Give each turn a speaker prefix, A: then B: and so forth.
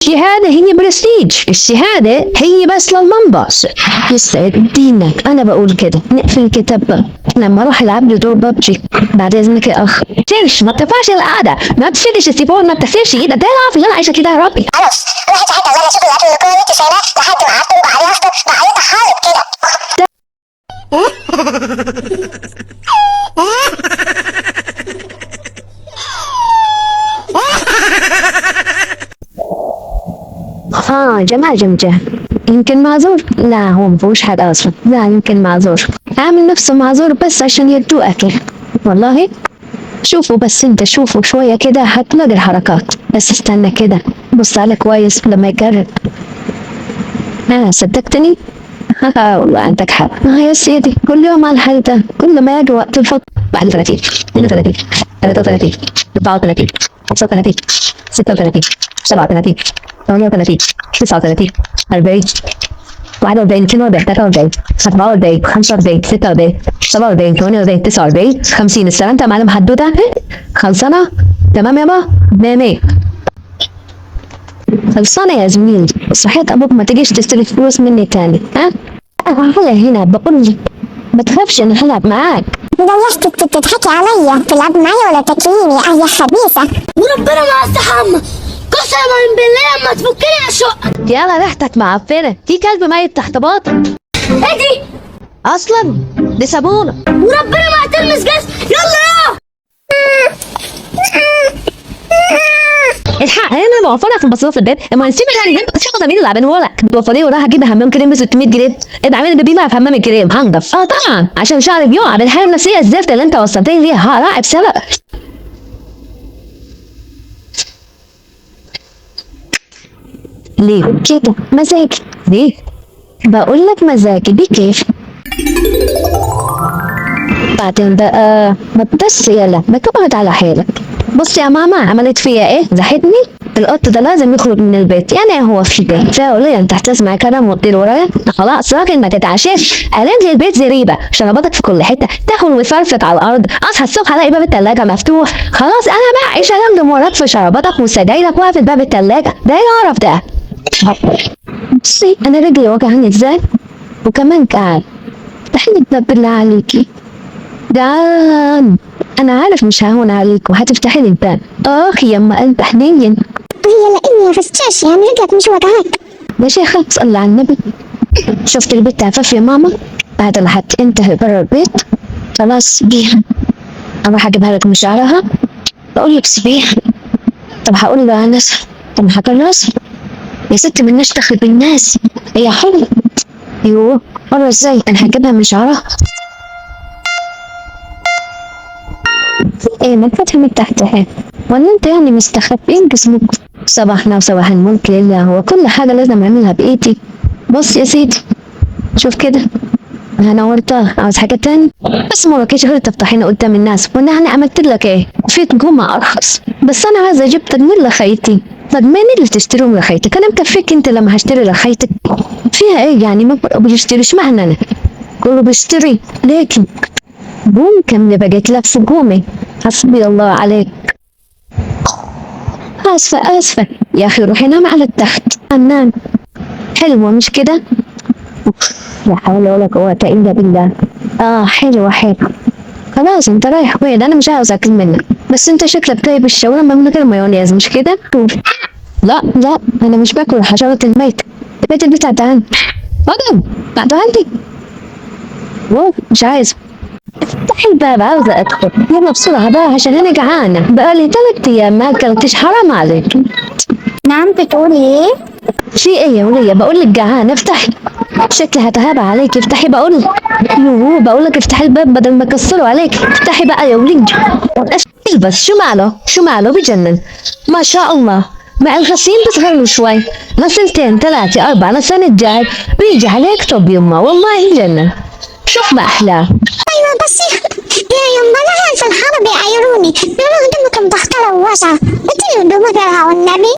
A: الشهادة هي برستيج، الشهادة هي بس للمنبع. يسعد دينك، أنا بقول كده نقفل الكتاب بقى. لما أروح ألعب لي دور ببجي بعد إذنك يا أخ. تنش ما بترفعش القعدة، ما بتشدش السيفون، ما بتغسلش إيدك، ده العافية اللي أنا عايشة كده يا ربي.
B: خلاص روحي ساعتها ولا شوفي الاكل اللي كل انت شايلاه لحد ما عرفت وبعدين اخده بعيطه حالب كده.
A: جمال جمجة يمكن معذور. لا هو مفهوش حاجة أصلا. لا يمكن معذور، عامل نفسه معذور بس عشان يدوه أكل. والله شوفوا بس انت، شوفوا شوية كده هتلاقي الحركات. بس استنى كده، بص عليه كويس لما يقرب. صدقتني؟ والله عندك حق. يا سيدي كل يوم على الحال ده، كل ما يجي وقت الفضل. 31 32 33 34 35 36 37 38 39 40 41 42 43 44 45 46 47 48 49 50. السنة انت معلم حدوته خلصانة تمام يابا. مية خلصانة يا زميلي. صحيح ابوك ما تجيش تستلف فلوس مني تاني. هلا هنا بقول لك ما تخافش، انا هلعب معاك.
B: ضيعتك تضحكي عليا، تلعب معايا ولا تاكليني يا خبيثه؟
C: وربنا ما استحمى، قسما بالله ما تفكني الشقه.
A: يلا ريحتك معفنة، في كلب ميت تحت باطك.
C: ايه دي؟
A: اصلا دي صابونة.
C: وربنا ما هتلمس جسم. يلا يا
A: الحق انا موفرها في المصروف البيت. اما نسيب يعني انت شغل زميلي اللي عامله لك توفريه وراح اجيب حمام كريم ب 600 جنيه. ابقى اعمل بيبي بقى في حمام الكريم هنضف. طبعا عشان شعري بيقع بالحاله النفسيه الزفت اللي انت وصلتني ليها. راعي بسبب ليه كده مزاجي؟ ليه؟ بقول لك مزاجي بكيف. بعدين بقى ما بس يلا ما تقعد على حالك. بص يا ماما عملت فيا ايه؟ زحتني. القط ده لازم يخرج من البيت. يعني هو في بيت فاقول انت هتسمع كلام وتطير ورايا؟ خلاص راجل ما تتعشاش. قالت لي البيت زريبه، شرباتك في كل حته، تاكل وتفرفط على الارض. اصحى الصبح الاقي باب التلاجه مفتوح. خلاص انا بقى عيش انام وراك في شرباتك وسجايرك واقفه باب التلاجه. ده ايه القرف ده؟ بصي انا رجلي وجعني ازاي؟ وكمان قاعد. افتحي لي الباب بالله عليكي. جعان. انا عارف مش ههون عليك وهتفتحي لي الباب. يما قلب حنين.
B: هي لاني ما فزتش يعني رجلك مش وجعك؟
A: يا شيخة صلي على النبي. شفت البيت عفاف يا ماما؟ بعد ما هتنتهي برا البيت خلاص سيبيها. اروح اجيبها لك من شعرها. بقول لك سيبيها. طب هقول له انس. طب هكرس يا ستي ملناش دخل بالناس، هي حرة. يوه حرة ازاي؟ انا هجيبها من شعرها. ايه ما تفتح من تحت اهي. ولا انت يعني مستخبين جسمك؟ صباحنا وصباح الملك لله. هو كل حاجة لازم اعملها بايدي؟ بص يا سيدي شوف كده انا نورتها. عاوز حاجة تاني؟ بس ما وراكيش غير تفضحينا قدام الناس. وانا عملت لك ايه؟ في جمعة ارخص. بس انا عايزة اجيب تجميل لخيتي. طب مين اللي تشتريهم لخيتك؟ انا مكفيك انت لما هشتري لخيتك. فيها ايه يعني؟ ما بيشتريش معنى انا كله بيشتري. لكن قوم كم بقيت لك في قومي. حسبي الله عليك. اسفة يا اخي روحي نام على التحت. انام حلوة مش كده؟ لا حول ولا قوة الا بالله. حلوة خلاص انت رايح وين؟ انا مش عاوز اكل منك. بس انت شكلك جايب الشاورما من غير مايونيز مش كده؟ لا انا مش باكل حشرات الميت. البيت البتاع ده عندي. فضل بعده عندي. مش عايز. افتحي الباب عاوزة ادخل. يلا بسرعة بقى عشان انا جعانة. بقالي 3 ايام ما اكلتش. حرام عليك.
B: نعم بتقولي ايه؟
A: في ايه يا ولية؟ بقول لك جعانة افتحي. شكلي هتهاب عليك. افتحي بقول لك. بقول لك افتحي الباب بدل ما اكسره عليك. افتحي بقى يا ولية. بس شو ماله بجنن ما شاء الله. مع الغسيل بصغر له شوي. غسلتين 3 4 السنة الجاي بيجي عليك. طب يما والله يجنن. شوف ما احلاه.
B: ايوه بس يا يما انا في الحرب يعايروني يقولوا هدومك مضغطه وواسعه. قلت له هدومك والنبي